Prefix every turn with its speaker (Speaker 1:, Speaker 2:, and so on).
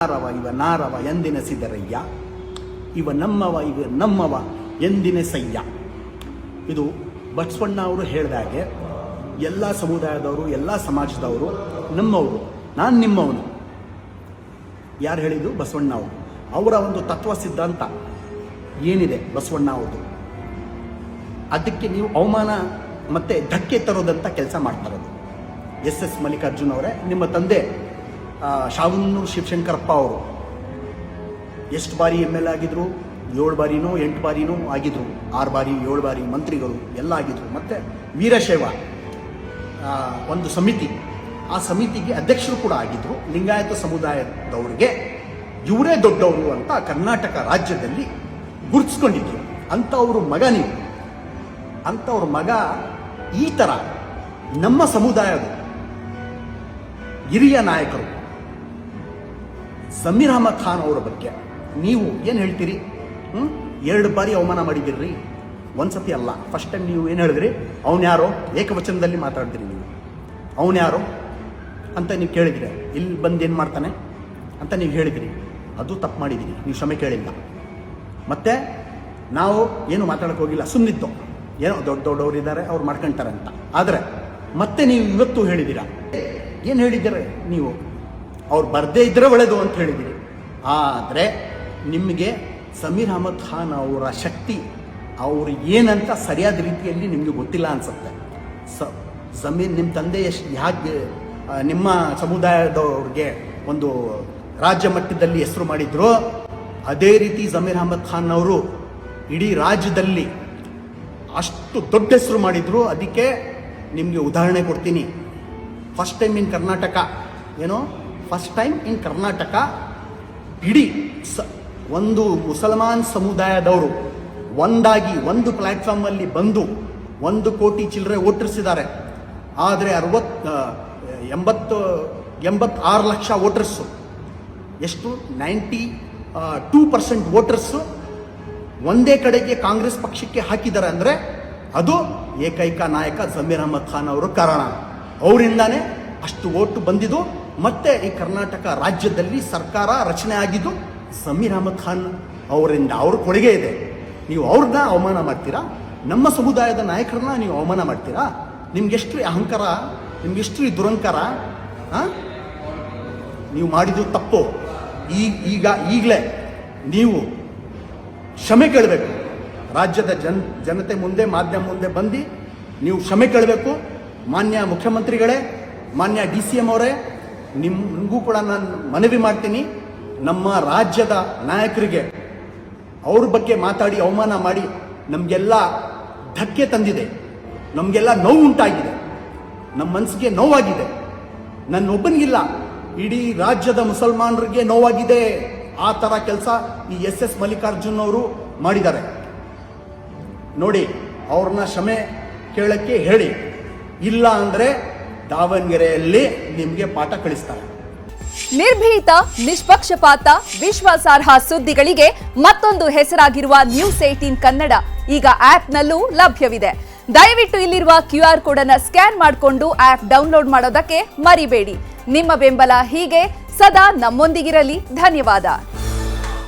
Speaker 1: ನಾರವ ಇವ ನಾರವ ಎಂದಿನ ಇವ ನಮ್ಮವ ಇವ ನಮ್ಮವ ಎಂದಿನ ಸಯ್ಯ. ಇದು ಬಸವಣ್ಣ ಅವರು ಹೇಳಿದಾಗೆ ಎಲ್ಲ ಸಮುದಾಯದವರು ಎಲ್ಲ ಸಮಾಜದವರು ನಮ್ಮವರು, ನಾನು ನಿಮ್ಮವನು. ಯಾರು ಹೇಳಿದ್ದು? ಬಸವಣ್ಣ ಅವರು. ಅವರ ಒಂದು ತತ್ವ ಸಿದ್ಧಾಂತ ಏನಿದೆ ಬಸವಣ್ಣ ಅವ್ರದ್ದು, ಅದಕ್ಕೆ ನೀವು ಅವಮಾನ ಮತ್ತು ಧಕ್ಕೆ ತರೋದಂಥ ಕೆಲಸ ಮಾಡ್ತಾರದು. ಎಸ್ ಮಲ್ಲಿಕಾರ್ಜುನ್ ಅವರೇ, ನಿಮ್ಮ ತಂದೆ ಶಾವನೂರು ಶಿವಶಂಕರಪ್ಪ ಅವರು ಎಷ್ಟು ಬಾರಿ ML ಆಗಿದ್ರು? 7 ಬಾರಿನೋ 8 ಬಾರಿನೋ ಆಗಿದ್ರು. 6 ಬಾರಿ 7 ಬಾರಿ ಮಂತ್ರಿಗಳು ಎಲ್ಲ ಆಗಿದ್ರು. ಮತ್ತು ವೀರಶೈವ ಒಂದು ಸಮಿತಿ, ಆ ಸಮಿತಿಗೆ ಅಧ್ಯಕ್ಷರು ಕೂಡ ಆಗಿದ್ರು. ಲಿಂಗಾಯತ ಸಮುದಾಯದವ್ರಿಗೆ ಇವರೇ ದೊಡ್ಡವರು ಅಂತ ಕರ್ನಾಟಕ ರಾಜ್ಯದಲ್ಲಿ ಗುರುತಿಸ್ಕೊಂಡಿದ್ರು. ಅಂಥವ್ರ ಮಗ ನೀವು. ಅಂಥವ್ರ ಮಗ ಈ ಥರ ನಮ್ಮ ಸಮುದಾಯದ ಹಿರಿಯ ನಾಯಕರು ಜಮೀರ್ ಅಹಮದ್ ಖಾನ್ ಅವರ ಬಗ್ಗೆ ನೀವು ಏನು ಹೇಳ್ತೀರಿ? 2 ಬಾರಿ ಅವಮಾನ ಮಾಡಿದ್ದೀರಿ. ಒಂದ್ಸತಿ ಅಲ್ಲ, ಫಸ್ಟ್ ಟೈಮ್ ನೀವು ಏನು ಹೇಳಿದ್ರಿ? ಅವನು ಯಾರೋ ಏಕವಚನದಲ್ಲಿ ಮಾತಾಡ್ತೀರಿ ನೀವು. ಅವನು ಯಾರೋ ಅಂತ ನೀವು ಕೇಳಿದಿರಿ. ಇಲ್ಲಿ ಬಂದು ಏನು ಮಾಡ್ತಾನೆ ಅಂತ ನೀವು ಹೇಳಿದಿರಿ. ಅದು ತಪ್ಪು ಮಾಡಿದ್ದೀರಿ, ನೀವು ಕ್ಷಮೆ ಕೇಳಿಲ್ಲ. ಮತ್ತೆ ನಾವು ಏನು ಮಾತಾಡೋಕೆ ಹೋಗಿಲ್ಲ, ಸುಮ್ಮನಿದ್ದು. ಏನೋ ದೊಡ್ಡವರು ಇದ್ದಾರೆ, ಅವ್ರು ಮಾಡ್ಕೊಳ್ತಾರೆ ಅಂತ. ಆದರೆ ಮತ್ತೆ ನೀವು ಇವತ್ತು ಹೇಳಿದ್ದೀರಾ. ಏನು ಹೇಳಿದ್ದೀರ ನೀವು? ಅವ್ರು ಬರದೇ ಇದ್ದರೆ ಒಳ್ಳೆಯದು ಅಂತ ಹೇಳಿದ್ದೀರಿ. ಆದರೆ ನಿಮಗೆ ಜಮೀರ್ ಅಹಮದ್ ಖಾನ್ ಅವರ ಶಕ್ತಿ, ಅವರು ಏನಂತ ಸರಿಯಾದ ರೀತಿಯಲ್ಲಿ ನಿಮಗೆ ಗೊತ್ತಿಲ್ಲ ಅನಿಸುತ್ತೆ. ಜಮೀರ್ ನಿಮ್ಮ ತಂದೆ ಯಾಕೆ ನಿಮ್ಮ ಸಮುದಾಯದವ್ರಿಗೆ ಒಂದು ರಾಜ್ಯ ಮಟ್ಟದಲ್ಲಿ ಹೆಸರು ಮಾಡಿದ್ರು, ಅದೇ ರೀತಿ ಜಮೀರ್ ಅಹಮದ್ ಖಾನ್ ಅವರು ಇಡೀ ರಾಜ್ಯದಲ್ಲಿ ಅಷ್ಟು ದೊಡ್ಡ ಹೆಸರು ಮಾಡಿದ್ರು. ಅದಕ್ಕೆ ನಿಮಗೆ ಉದಾಹರಣೆ ಕೊಡ್ತೀನಿ. ಫಸ್ಟ್ ಟೈಮ್ ಇನ್ ಕರ್ನಾಟಕ, ಏನೋ ಫಸ್ಟ್ ಟೈಮ್ ಇನ್ ಕರ್ನಾಟಕ ಇಡೀ ಒಂದು ಮುಸಲ್ಮಾನ್ ಸಮುದಾಯದವರು ಒಂದಾಗಿ ಒಂದು ಪ್ಲ್ಯಾಟ್ಫಾರ್ಮಲ್ಲಿ ಬಂದು 1 ಕೋಟಿ ಚಿಲ್ಲರೆ ವೋಟರ್ಸಿದ್ದಾರೆ. ಆದರೆ 86 ಲಕ್ಷ ವೋಟರ್ಸು, ಎಷ್ಟು 92% ವೋಟರ್ಸು ಒಂದೇ ಕಡೆಗೆ ಕಾಂಗ್ರೆಸ್ ಪಕ್ಷಕ್ಕೆ ಹಾಕಿದ್ದಾರೆ. ಅಂದರೆ ಅದು ಏಕೈಕ ನಾಯಕ ಜಮೀರ್ ಅಹಮದ್ ಖಾನ್ ಅವರು ಕಾರಣ. ಅವರಿಂದಾನೇ ಅಷ್ಟು ಓಟು ಬಂದಿದ್ದು. ಮತ್ತೆ ಈ ಕರ್ನಾಟಕ ರಾಜ್ಯದಲ್ಲಿ ಸರ್ಕಾರ ರಚನೆ ಆಗಿದ್ದು ಜಮೀರ್ ಅಹಮದ್ ಖಾನ್ ಅವರಿಂದ. ಅವ್ರ ಕೊಡುಗೆ ಇದೆ. ನೀವು ಅವ್ರನ್ನ ಅವಮಾನ ಮಾಡ್ತೀರಾ, ನಮ್ಮ ಸಮುದಾಯದ ನಾಯಕರನ್ನ ನೀವು ಅವಮಾನ ಮಾಡ್ತೀರಾ? ನಿಮ್ಗೆಷ್ಟು ಅಹಂಕಾರ, ನಿಮ್ಗೆಷ್ಟು ದುರಂಕಾರ. ನೀವು ಮಾಡಿದ್ದು ತಪ್ಪು. ಈಗಲೇ ನೀವು ಕ್ಷಮೆ ಕೇಳಬೇಕು. ರಾಜ್ಯದ ಜನತೆ ಮುಂದೆ, ಮಾಧ್ಯಮ ಮುಂದೆ ಬಂದು ನೀವು ಕ್ಷಮೆ ಕೇಳಬೇಕು. ಮಾನ್ಯ ಮುಖ್ಯಮಂತ್ರಿಗಳೇ, ಮಾನ್ಯ DCM ಅವರೇ, ನಿಮಗೂ ಕೂಡ ನಾನು ಮನವಿ ಮಾಡ್ತೀನಿ. ನಮ್ಮ ರಾಜ್ಯದ ನಾಯಕರಿಗೆ ಅವ್ರ ಬಗ್ಗೆ ಮಾತಾಡಿ ಅವಮಾನ ಮಾಡಿ ನಮಗೆಲ್ಲ ಧಕ್ಕೆ ತಂದಿದೆ, ನಮಗೆಲ್ಲ ನೋವು ಉಂಟಾಗಿದೆ, ನಮ್ಮ ಮನಸ್ಸಿಗೆ ನೋವಾಗಿದೆ. ನನ್ನೊಬ್ಬನಿಗಿಲ್ಲ, ಇಡೀ ರಾಜ್ಯದ ಮುಸಲ್ಮಾನರಿಗೆ ನೋವಾಗಿದೆ. ಆ ಥರ ಕೆಲಸ ಈ SS ಮಲ್ಲಿಕಾರ್ಜುನ್ ಅವರು ಮಾಡಿದ್ದಾರೆ. ನೋಡಿ, ಅವ್ರನ್ನ ಕ್ಷಮೆ ಕೇಳಕ್ಕೆ ಹೇಳಿ. ಇಲ್ಲ ಅಂದರೆ ದಾವಣಗೆರೆಯಲ್ಲಿ ನಿಮಗೆ ಪಾಠ ಕಳಿಸ್ತಾರೆ.
Speaker 2: ನಿರ್ಭೀತ, ನಿಷ್ಪಕ್ಷಪಾತ, ವಿಶ್ವಾಸಾರ್ಹ ಸುದ್ದಿಗಳಿಗೆ ಮತ್ತೊಂದು ಹೆಸರಾಗಿರುವ ನ್ಯೂಸ್ 18 ಕನ್ನಡ ಈಗ ಆಪ್ನಲ್ಲೂ ಲಭ್ಯವಿದೆ. ದಯವಿಟ್ಟು ಇಲ್ಲಿರುವ QR ಕೋಡ್ ಅನ್ನು ಸ್ಕ್ಯಾನ್ ಮಾಡಿಕೊಂಡು ಆಪ್ ಡೌನ್ಲೋಡ್ ಮಾಡೋದಕ್ಕೆ ಮರಿಬೇಡಿ. ನಿಮ್ಮ ಬೆಂಬಲ ಹೀಗೆ ಸದಾ ನಮ್ಮೊಂದಿಗಿರಲಿ. ಧನ್ಯವಾದ.